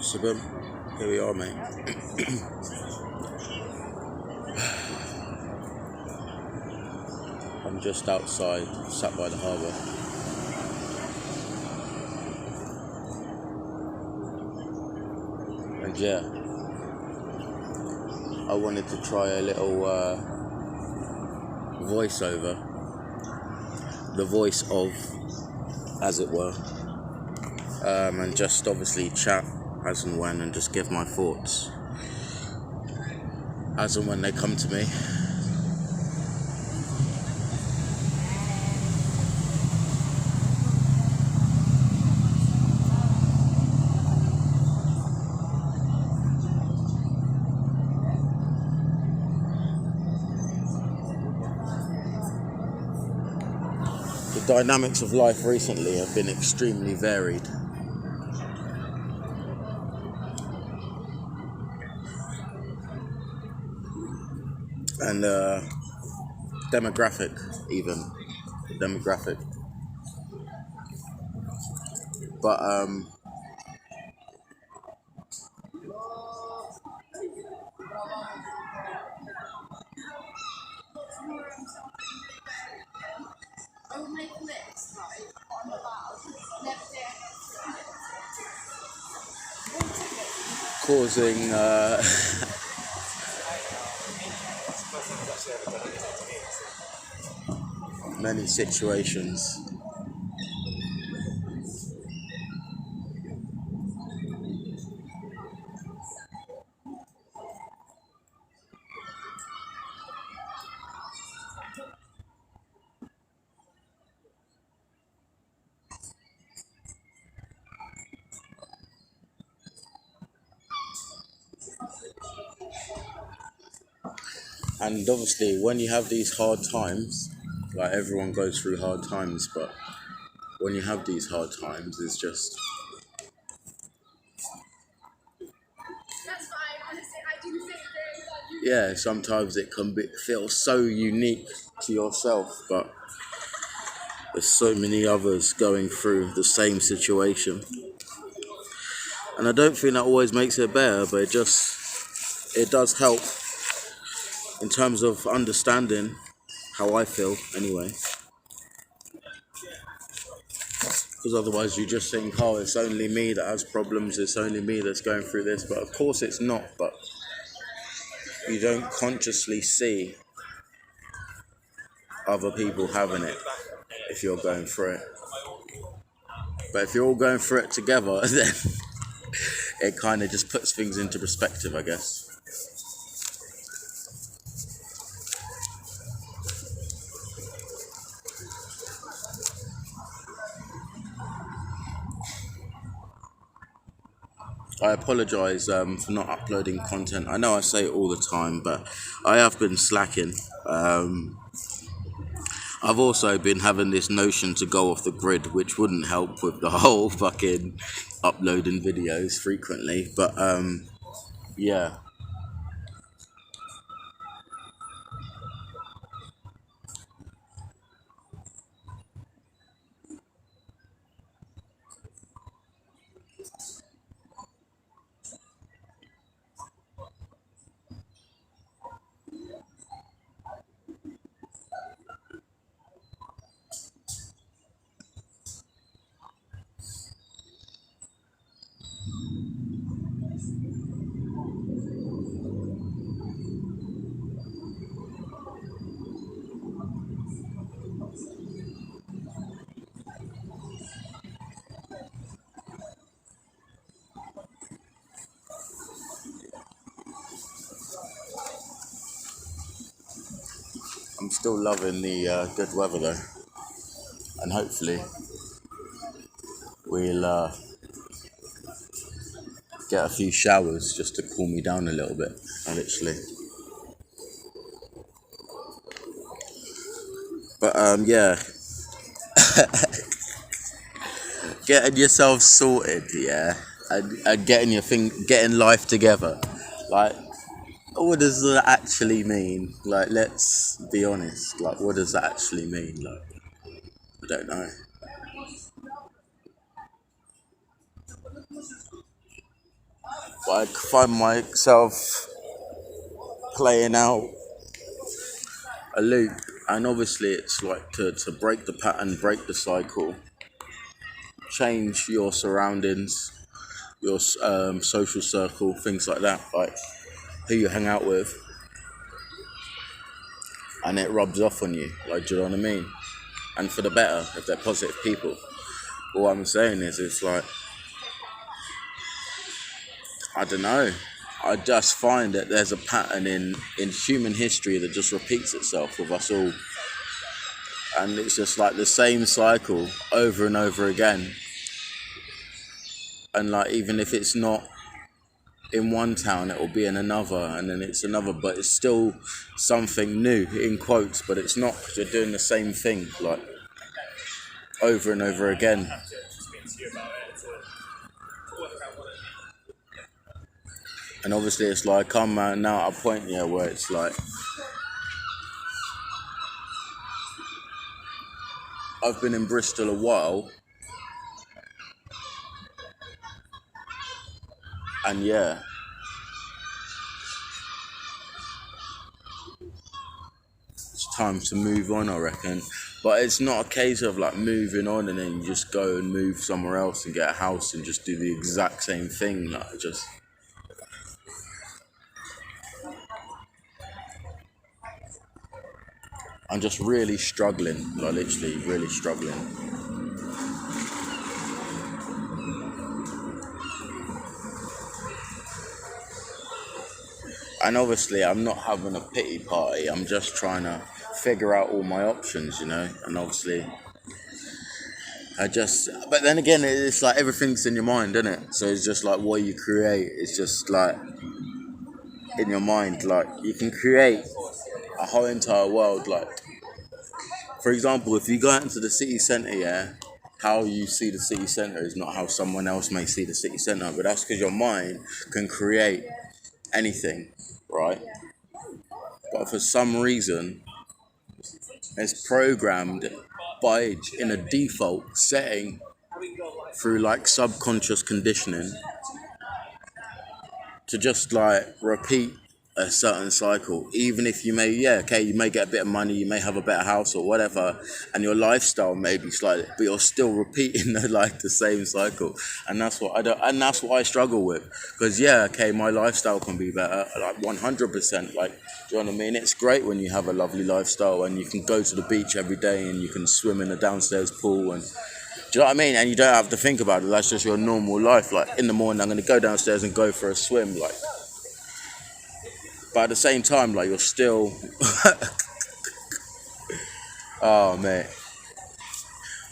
So boom, here we are, mate. I'm just outside, sat by the harbour. And yeah, I wanted to try a little voiceover, the voice of, as it were, and just obviously chat as and when, and just give my thoughts as and when they come to me. The dynamics of life recently have been extremely varied. And demographic, even. Demographic. But causing many situations. And obviously, when you have these hard times, like everyone goes through hard times, but when you have these hard times, it's just, yeah, sometimes it can feel so unique to yourself, but there's so many others going through the same situation. And I don't think that always makes it better, but it does help in terms of understanding how I feel anyway. Because otherwise you just think, oh, it's only me that has problems, it's only me that's going through this. But of course it's not, but you don't consciously see other people having it if you're going through it. But if you're all going through it together, then it kind of just puts things into perspective, I guess. I apologise for not uploading content. I know I say it all the time, but I have been slacking. I've also been having this notion to go off the grid, which wouldn't help with the whole fucking uploading videos frequently. But yeah. I'm still loving the good weather though, and hopefully we'll get a few showers just to cool me down a little bit, literally. But yeah, getting yourself sorted, yeah, and getting life together. Like, what does that actually mean? Like, let's be honest. Like, what does that actually mean? Like, I don't know. But I find myself playing out a loop, and obviously it's like to break the pattern, break the cycle, change your surroundings, your social circle, things like that, like who you hang out with, and it rubs off on you, like, do you know what I mean? And for the better, if they're positive people. But what I'm saying is, it's like, I don't know. I just find that there's a pattern in human history that just repeats itself with us all. And it's just like the same cycle over and over again. And like, even if it's not in one town, it will be in another, and then it's another, but it's still something new, in quotes, but it's not, because you're doing the same thing, like, over and over again. And obviously it's like, I'm now at a point here where it's like, I've been in Bristol a while, and yeah, it's time to move on, I reckon. But it's not a case of like moving on and then you just go and move somewhere else and get a house and just do the exact same thing. Like, I'm just really struggling, like literally really struggling. And obviously I'm not having a pity party, I'm just trying to figure out all my options, you know. And obviously but then again, it's like everything's in your mind, isn't it? So it's just like what you create, it's just like in your mind. Like, you can create a whole entire world. Like, for example, if you go out into the city centre, yeah, how you see the city centre is not how someone else may see the city centre, but that's because your mind can create anything, right? But for some reason, it's programmed by in a default setting through like subconscious conditioning to just like repeat a certain cycle, even if you may, yeah, okay, you may get a bit of money, you may have a better house or whatever, and your lifestyle may be slightly, but you're still repeating the same cycle. And that's what I don't, and that's what I struggle with, because yeah, okay, my lifestyle can be better, like 100%, like, do you know what I mean? It's great when you have a lovely lifestyle and you can go to the beach every day and you can swim in a downstairs pool, and do you know what I mean? And you don't have to think about it. That's just your normal life. Like, in the morning, I'm going to go downstairs and go for a swim. Like, but at the same time, like, you're still, oh mate.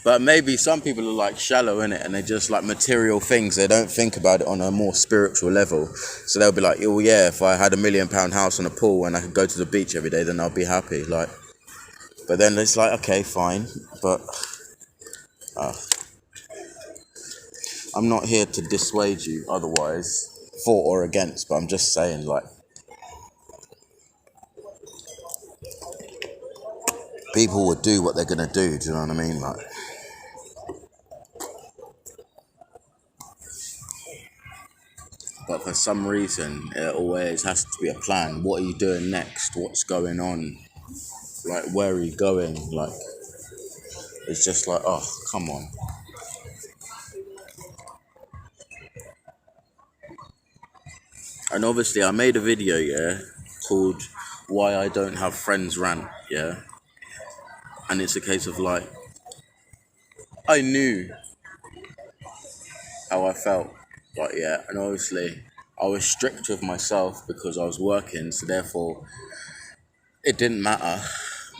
But maybe some people are like shallow in it, and they just like material things. They don't think about it on a more spiritual level. So they'll be like, oh yeah, if I had £1 million house and a pool and I could go to the beach every day, then I'll be happy. Like, but then it's like, okay, fine, but I'm not here to dissuade you otherwise, for or against. But I'm just saying, like, people would do what they're gonna do. Do you know what I mean? Like, but for some reason, it always has to be a plan. What are you doing next? What's going on? Like, where are you going? Like, it's just like, oh, come on. And obviously, I made a video, yeah, called "Why I Don't Have Friends" rant, yeah, and it's a case of like, I knew how I felt, like, yeah, and obviously, I was strict with myself because I was working, so therefore, it didn't matter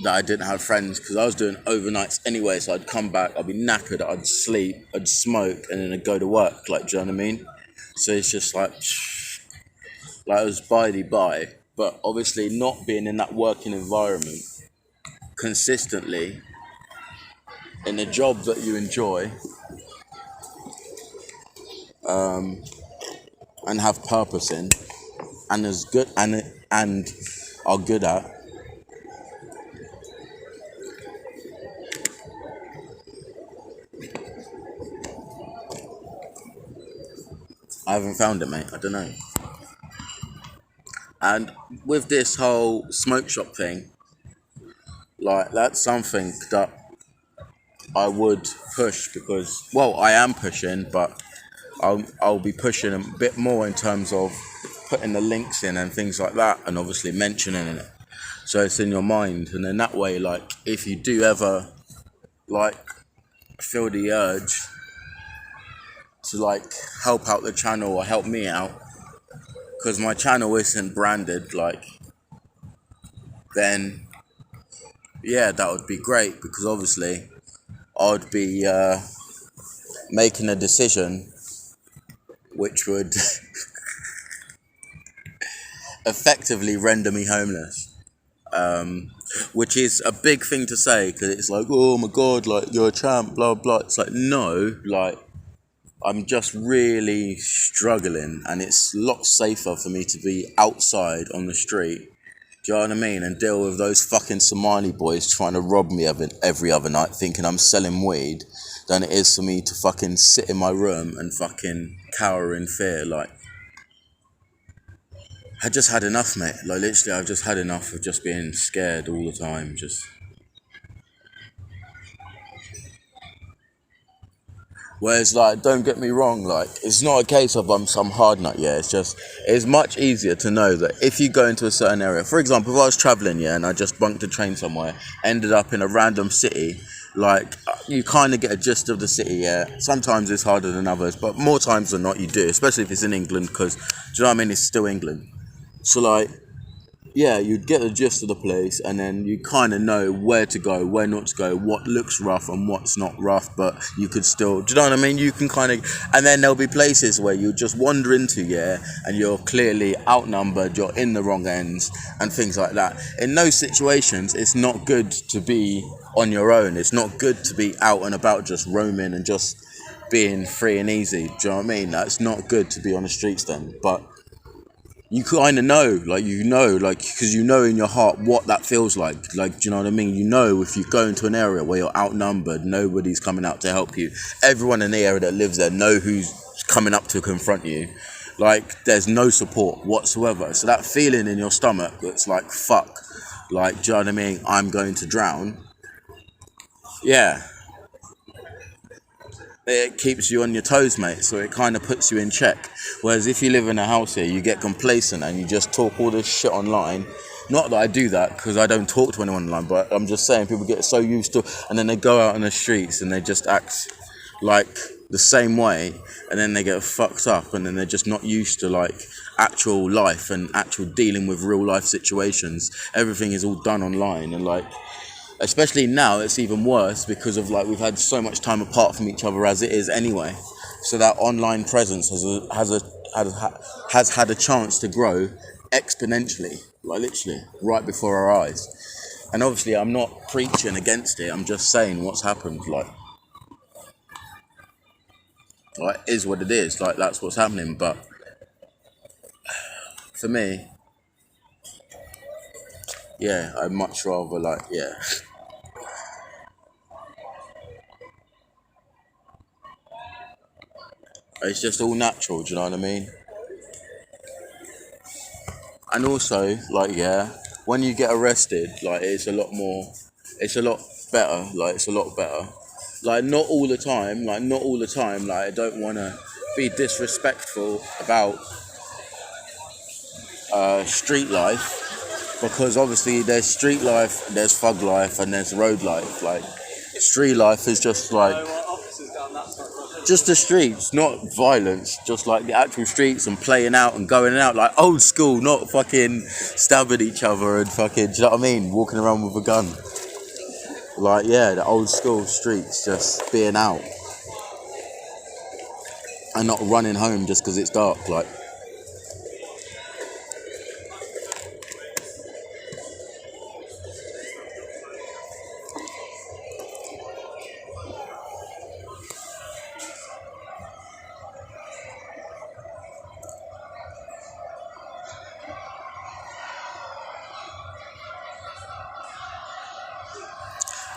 that I didn't have friends because I was doing overnights anyway. So I'd come back, I'd be knackered, I'd sleep, I'd smoke, and then I'd go to work. Like, do you know what I mean? So it's just like it was by the by. But obviously, not being in that working environment consistently in a job that you enjoy and have purpose in, and is good and are good at, I haven't found it, mate. I don't know. And with this whole smoke shop thing, like that's something that I would push because, well, I am pushing, but I'll be pushing a bit more in terms of putting the links in and things like that, and obviously mentioning it, so it's in your mind. And then that way, like, if you do ever like feel the urge to like help out the channel or help me out, because my channel isn't branded, like, then yeah, that would be great, because obviously I'd be making a decision which would effectively render me homeless, which is a big thing to say, because it's like, oh my god, like, you're a champ, blah blah. It's like, no, like, I'm just really struggling, and it's a lot safer for me to be outside on the street, do you know what I mean, and deal with those fucking Somali boys trying to rob me every other night thinking I'm selling weed, than it is for me to fucking sit in my room and fucking cower in fear. Like, I just had enough, mate. Like, literally, I've just had enough of just being scared all the time. Just, whereas, like, don't get me wrong, like, it's not a case of I'm some hard nut, yeah. It's just, it's much easier to know that if you go into a certain area, for example, if I was travelling, yeah, and I just bunked a train somewhere, ended up in a random city, like, you kind of get a gist of the city, yeah. Sometimes it's harder than others, but more times than not you do, especially if it's in England, because, do you know what I mean, it's still England. So, like, yeah, you'd get the gist of the place, and then you kind of know where to go, where not to go, what looks rough and what's not rough, but you could still, do you know what I mean? You can kind of, and then there'll be places where you just wander into, yeah, and you're clearly outnumbered, you're in the wrong ends, and things like that. In those situations, it's not good to be on your own. It's not good to be out and about just roaming and just being free and easy. Do you know what I mean? That's not good to be on the streets then, but you kind of know, like, because you know in your heart what that feels like, do you know what I mean? You know, if you go into an area where you're outnumbered, nobody's coming out to help you. Everyone in the area that lives there know who's coming up to confront you. Like, there's no support whatsoever. So that feeling in your stomach, it's like, fuck, like, do you know what I mean? I'm going to drown. Yeah. It keeps you on your toes, mate, so it kind of puts you in check. Whereas if you live in a house here, you get complacent and you just talk all this shit online. Not that I do that, because I don't talk to anyone online, but I'm just saying people get so used to, and then they go out on the streets and they just act like the same way, and then they get fucked up, and then they're just not used to, like, actual life and actual dealing with real life situations. Everything is all done online, and, like, especially now it's even worse, because of, like, we've had so much time apart from each other as it is anyway, so that online presence has had a chance to grow exponentially, like, literally right before our eyes. And obviously I'm not preaching against it, I'm just saying what's happened. Like, is what it is, like, that's what's happening. But for me, yeah, I'd much rather, like, yeah, it's just all natural, do you know what I mean? And also, like, yeah, when you get arrested, like, it's a lot better, like, it's a lot better. Like, not all the time, like, I don't want to be disrespectful about street life, because obviously there's street life, there's thug life, and there's road life. Like, street life is just like, just the streets, not violence, just like the actual streets and playing out and going out, like old school, not fucking stabbing each other and fucking, do you know what I mean, walking around with a gun. Like, yeah, the old school streets, just being out and not running home just because it's dark. Like,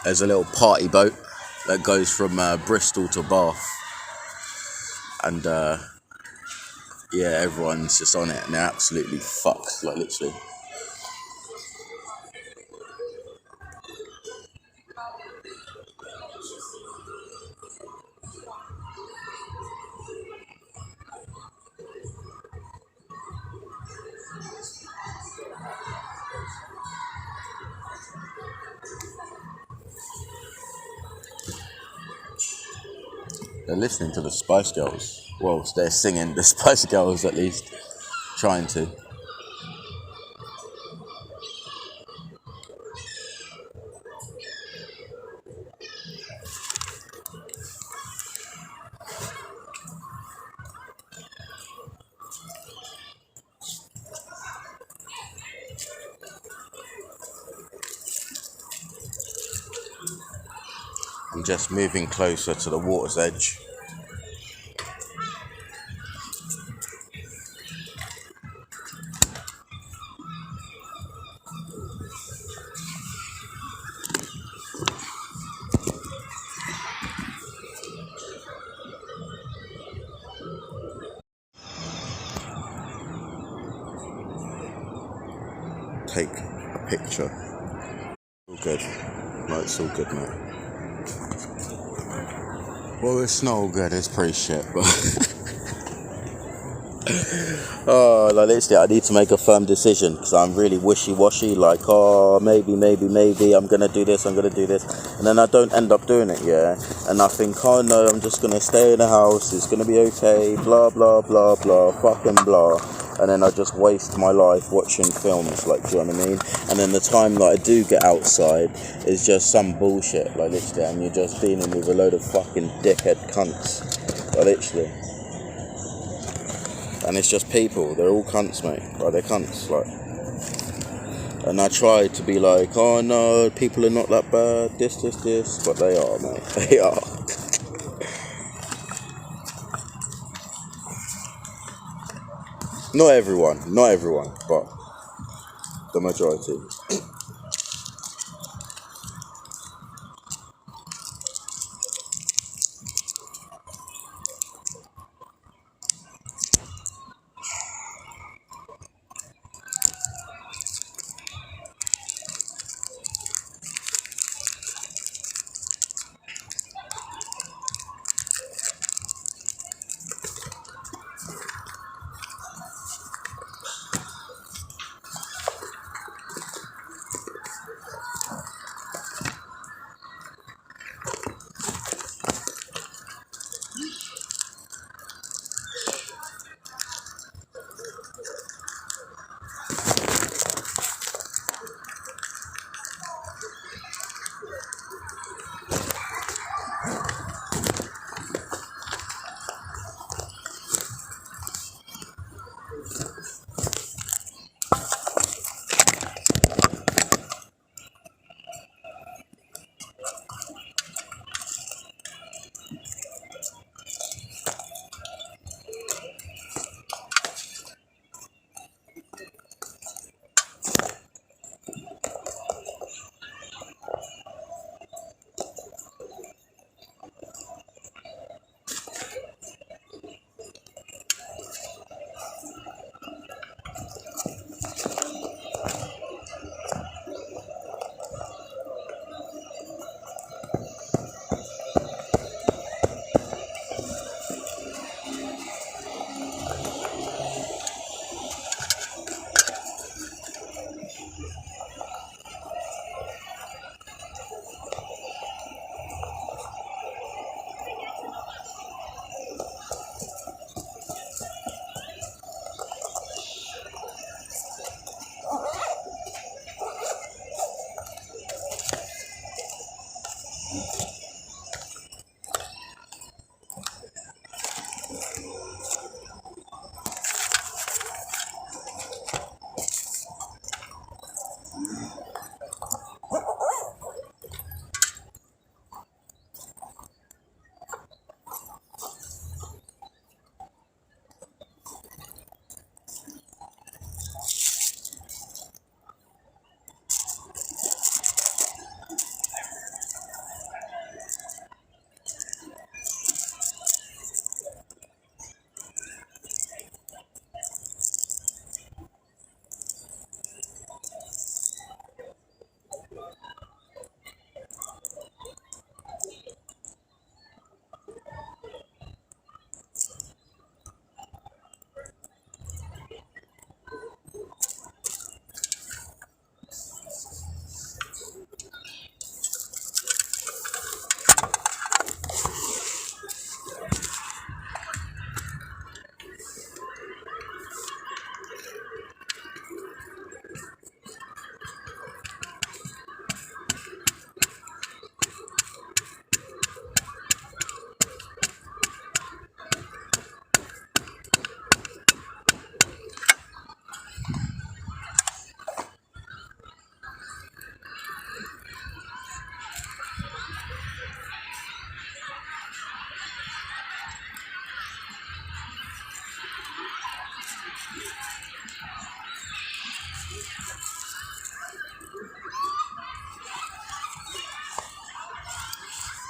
there's a little party boat that goes from Bristol to Bath, and yeah, everyone's just on it and they're absolutely fucked, like literally. They're listening to the Spice Girls. Well, they're singing the Spice Girls at least, trying to. I'm just moving closer to the water's edge. Take a picture. All good. No, it's all good, mate. Well, it's not all good. It's pretty shit, but oh, like literally, I need to make a firm decision because I'm really wishy-washy. Like, oh, maybe, I'm gonna do this, and then I don't end up doing it. Yeah, and I think, oh no, I'm just gonna stay in the house. It's gonna be okay. Blah blah blah blah. Fucking blah. And then I just waste my life watching films. Like, do you know what I mean? And then the time that I do get outside is just some bullshit. Like literally, and you're just dealing with a load of fucking dickhead cunts. Like literally. And it's just people, they're all cunts, mate. Like, they're cunts, like. And I try to be like, oh no, people are not that bad, this, but they are, mate. They are. Not everyone, but the majority.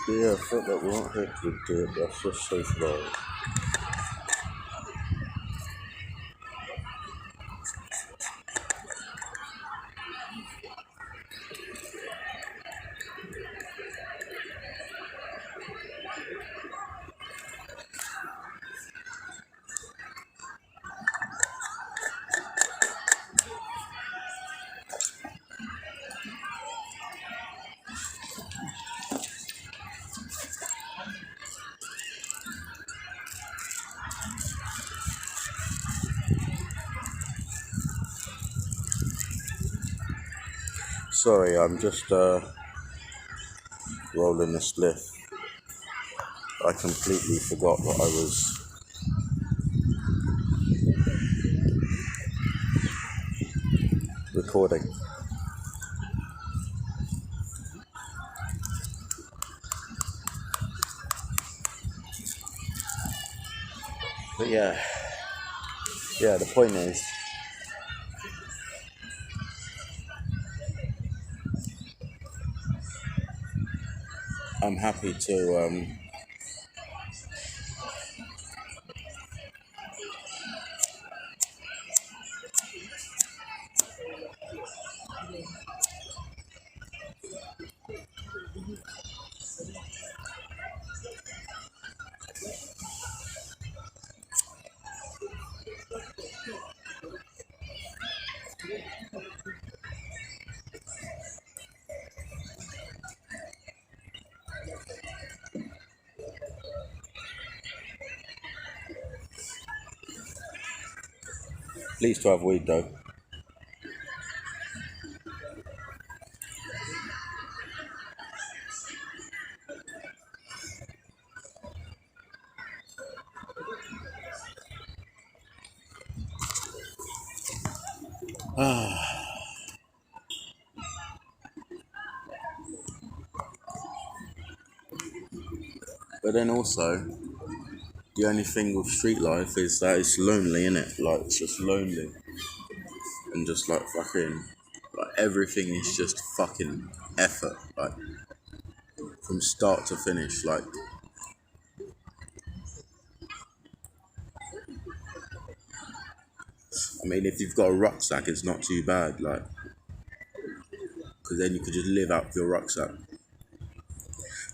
Yeah, I felt that we weren't here to do it, that's just so slow. Sorry, I'm just rolling a spliff. I completely forgot what I was recording. But yeah, the point is, I'm happy to pleased to have weed though. But then also, the only thing with street life is that it's lonely, innit? Like, it's just lonely. And just like fucking, like everything is just fucking effort. Like, from start to finish. Like, I mean, if you've got a rucksack, it's not too bad. Like, because then you could just live out of your rucksack.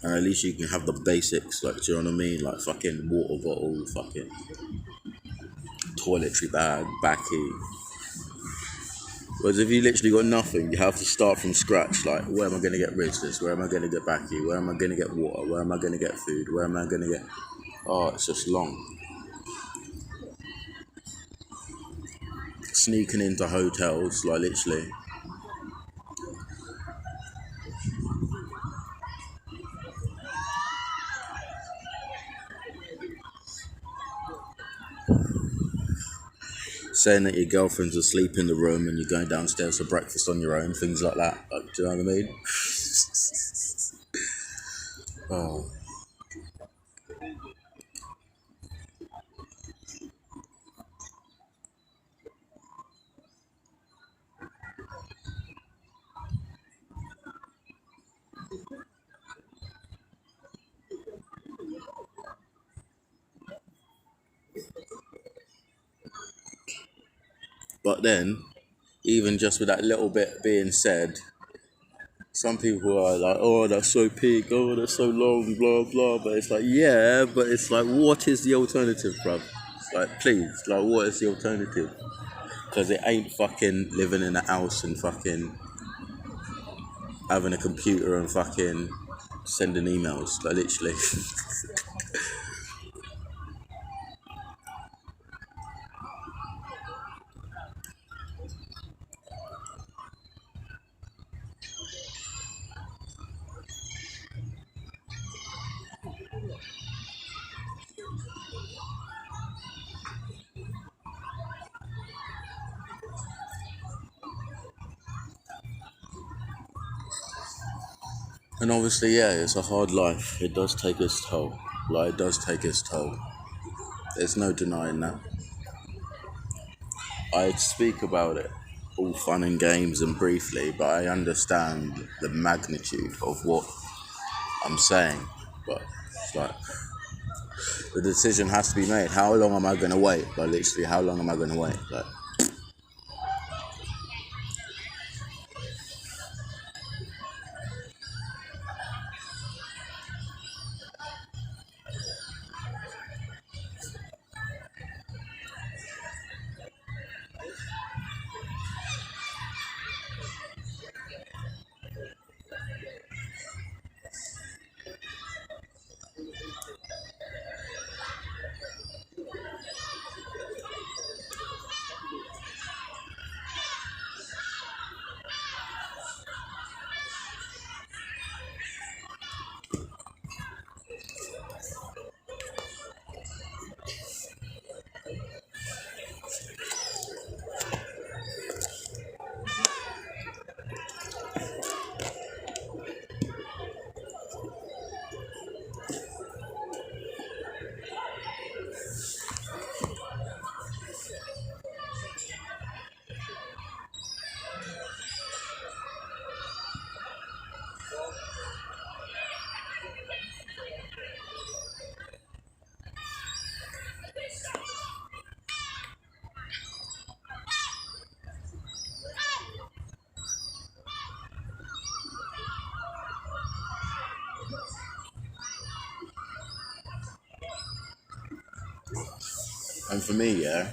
And at least you can have the basics, like, do you know what I mean? Like, fucking water bottle, fucking toiletry bag, backy. Whereas if you literally got nothing, you have to start from scratch. Like, where am I going to get ridges? Where am I going to get backy? Where am I going to get water? Where am I going to get food? Where am I going to get... Oh, it's just long. Sneaking into hotels, like, literally. Saying that your girlfriend's asleep in the room and you're going downstairs for breakfast on your own, things like that. Like, do you know what I mean? Oh. But then, even just with that little bit being said, some people are like, oh, that's so peak, oh, that's so long, blah, blah. But it's like, yeah, but it's like, what is the alternative, bruv? Like, please, like, what is the alternative? Because it ain't fucking living in a house and fucking having a computer and fucking sending emails, like, literally. And obviously, yeah, it's a hard life. It does take its toll. Like, it does take its toll. There's no denying that. I speak about it all fun and games and briefly, but I understand the magnitude of what I'm saying. But it's like the decision has to be made. How long am I gonna wait? But literally, how long am I gonna wait? Like, and for me, yeah,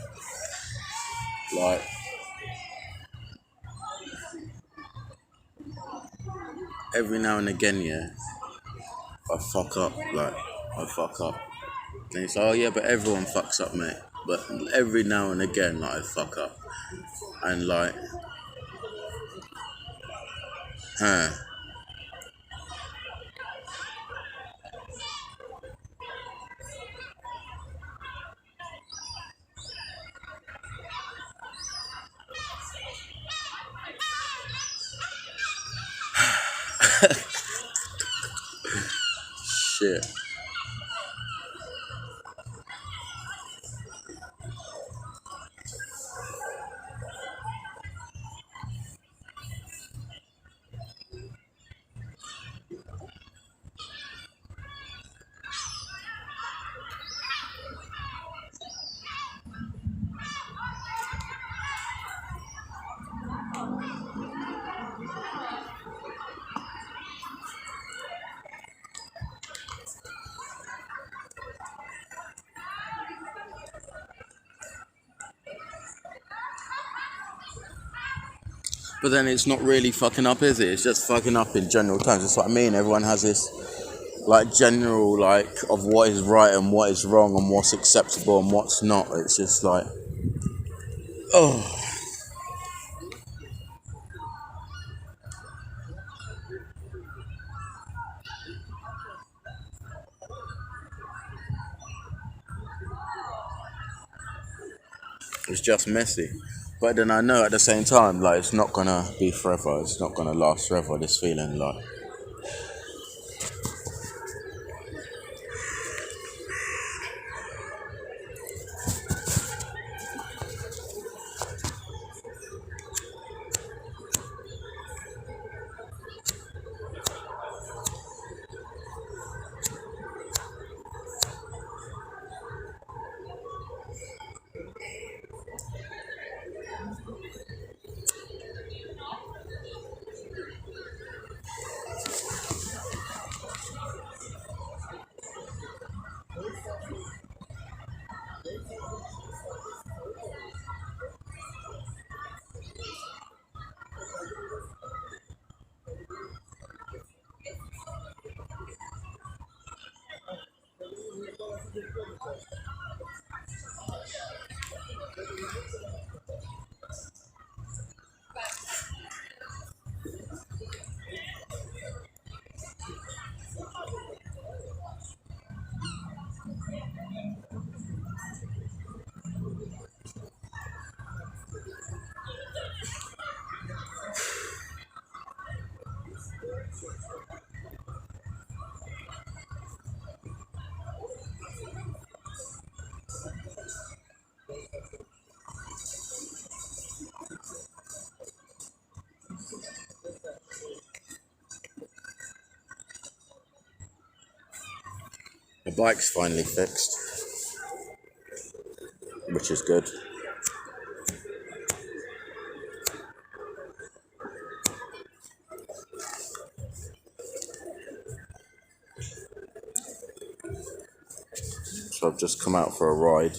like every now and again, yeah, I fuck up. Like, I fuck up. And it's like, oh yeah, but everyone fucks up, mate. But every now and again, like, I fuck up, and like, huh. Shit. But then it's not really fucking up, is it? It's just fucking up in general terms. That's what I mean. Everyone has this like general like of what is right and what is wrong and what's acceptable and what's not. It's just like, oh, it's just messy. But then I know at the same time, like, it's not gonna be forever. It's not gonna last forever. This feeling, like, The bike's finally fixed, which is good. So I've just come out for a ride.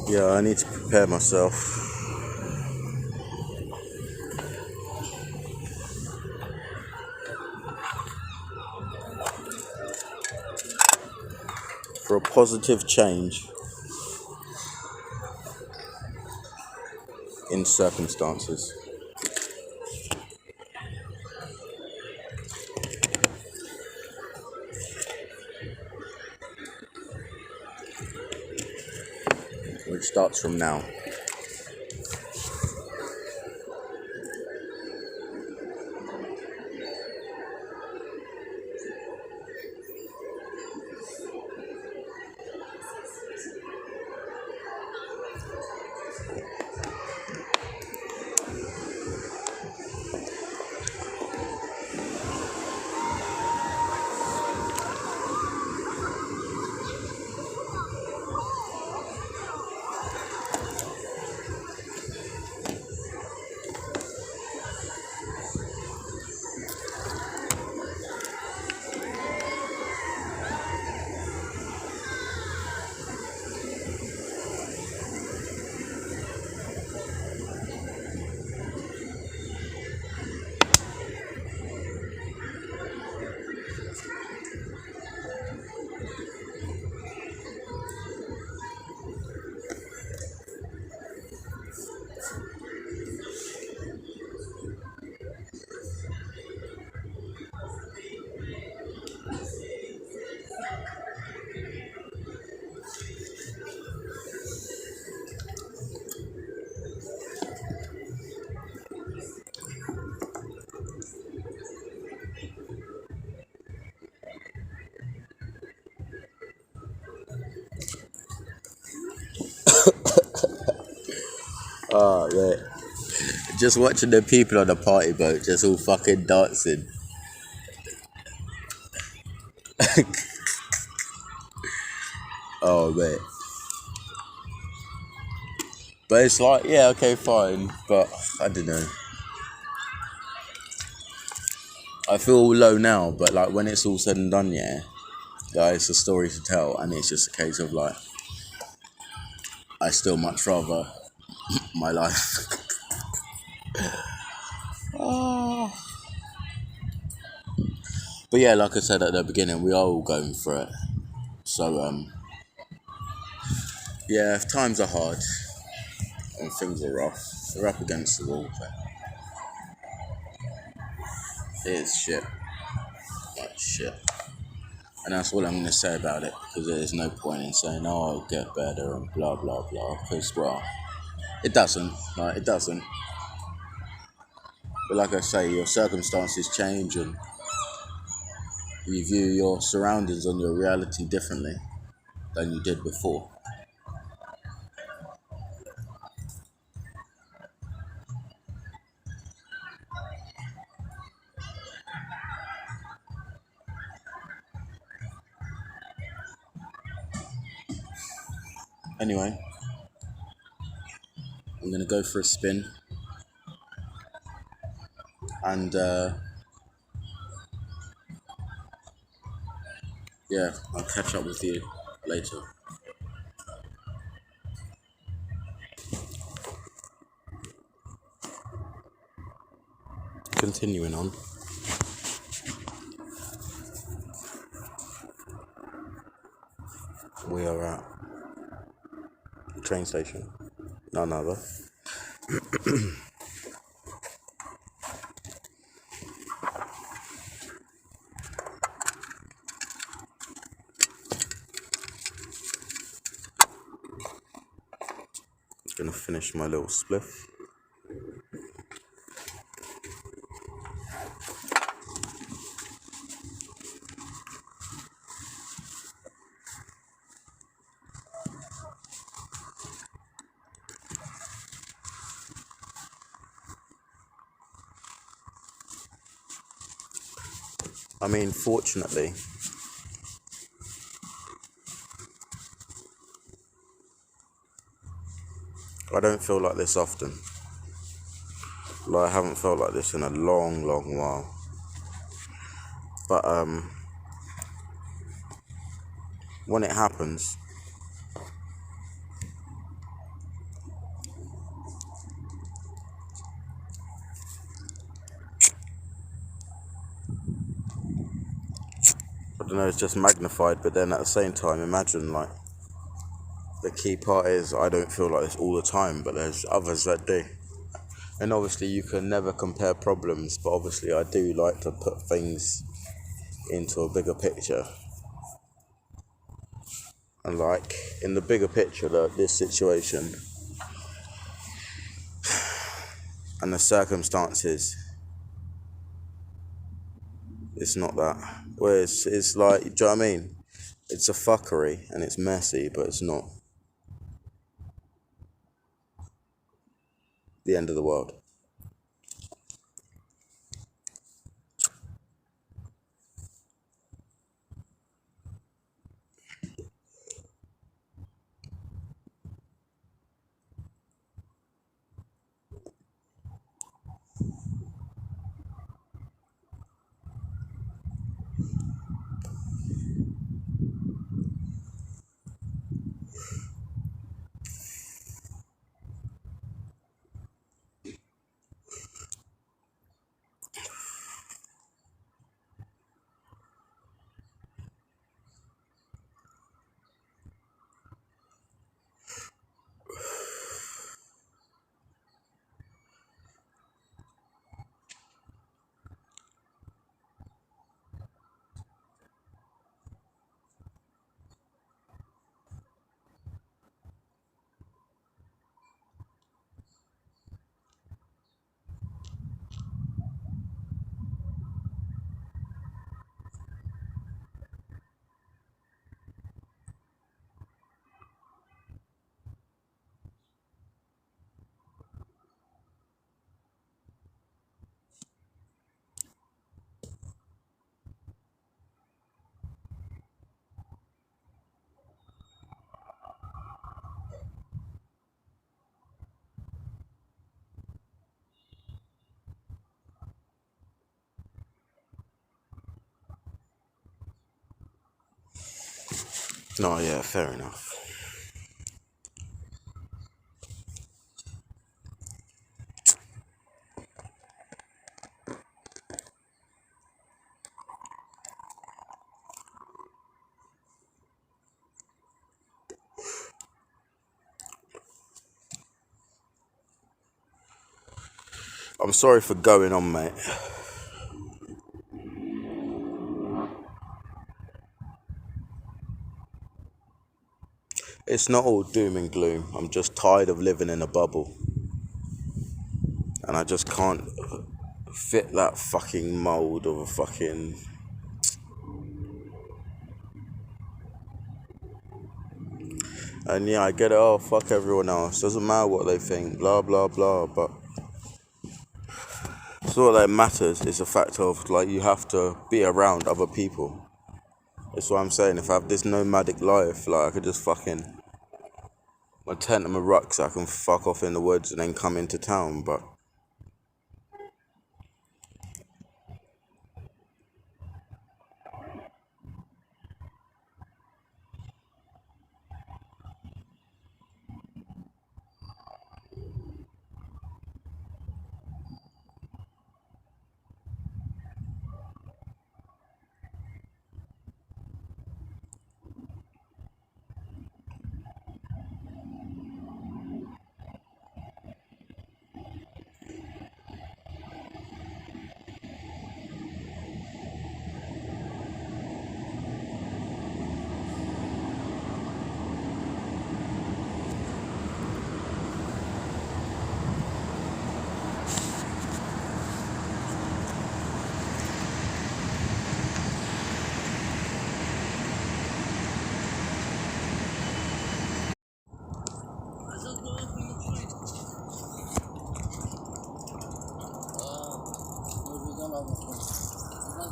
Yeah, I need to prepare myself for a positive change in circumstances. Which starts from now. Oh, wait. Just watching the people on the party boat just all fucking dancing. Oh, mate. But it's like, yeah, okay, fine. But I don't know. I feel low now, but like when it's all said and done, yeah, it's a story to tell, and it's just a case of like, I still much rather my life. Oh. But yeah, like I said at the beginning, we are all going through it. So yeah, if times are hard and things are rough, we're up against the wall. But it is shit, like shit. And that's all I'm going to say about it, because there's no point in saying, oh, it'll get better and blah, blah, blah, because, well, it doesn't, like, it doesn't. But like I say, your circumstances change and you view your surroundings and your reality differently than you did before. Anyway, I'm going to go for a spin. And yeah, I'll catch up with you later. Continuing on, we are at the train station. None other. Gonna finish my little spliff. I mean, fortunately, I don't feel like this often. Like, I haven't felt like this in a long, long while. But when it happens, I don't know, it's just magnified. But then at the same time, imagine, like, the key part is I don't feel like this all the time, but there's others that do. And obviously you can never compare problems, but obviously I do like to put things into a bigger picture. And like, in the bigger picture, this situation and the circumstances, it's not that. Well, it's like, do you know what I mean? It's a fuckery and it's messy, but it's not the end of the world. No, yeah, fair enough. I'm sorry for going on, mate. It's not all doom and gloom. I'm just tired of living in a bubble. And I just can't fit that fucking mold of a fucking... And yeah, I get it, oh, fuck everyone else. Doesn't matter what they think, blah, blah, blah. But so what that matters is the fact of, like, you have to be around other people. That's what I'm saying. If I have this nomadic life, like, I could just fucking... my tent and my rucksack, I can fuck off in the woods and then come into town, but...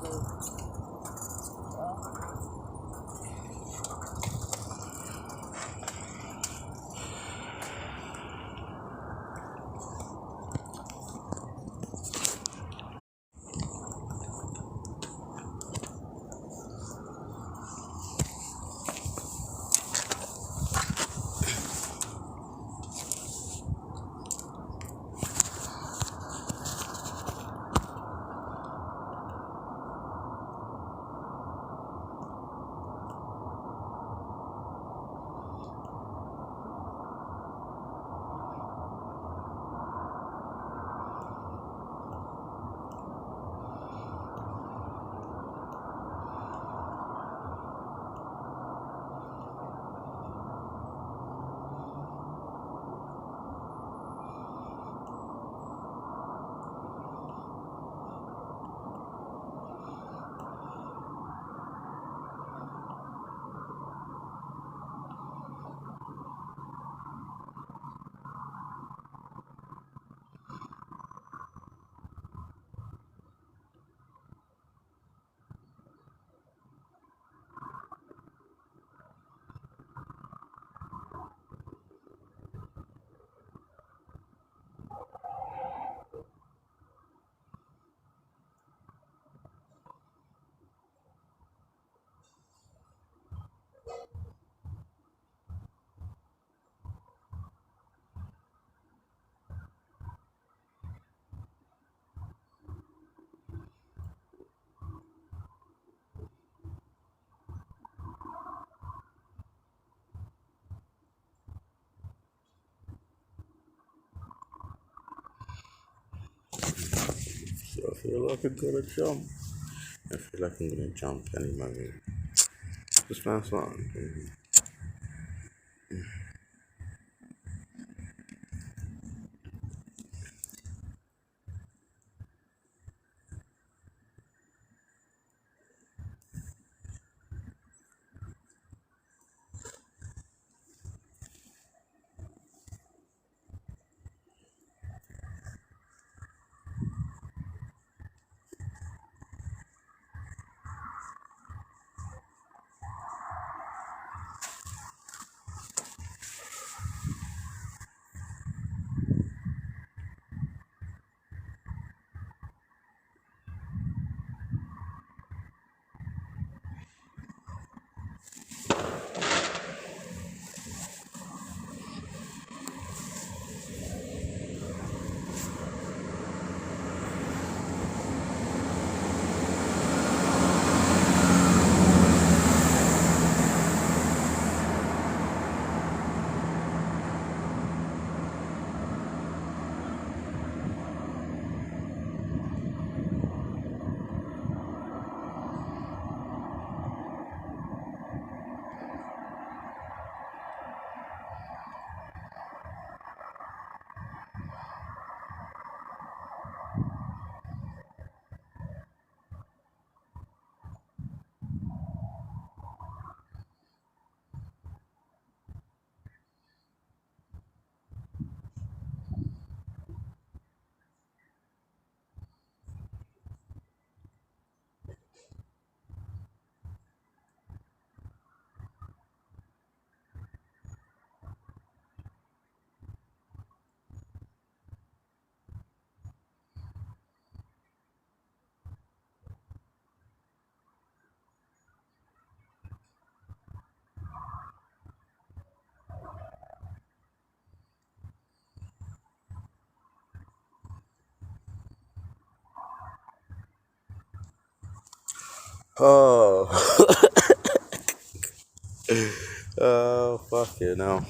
So I feel like I'm gonna jump. I feel like I'm gonna jump any moment. Just last one. Oh, oh, fuck you now.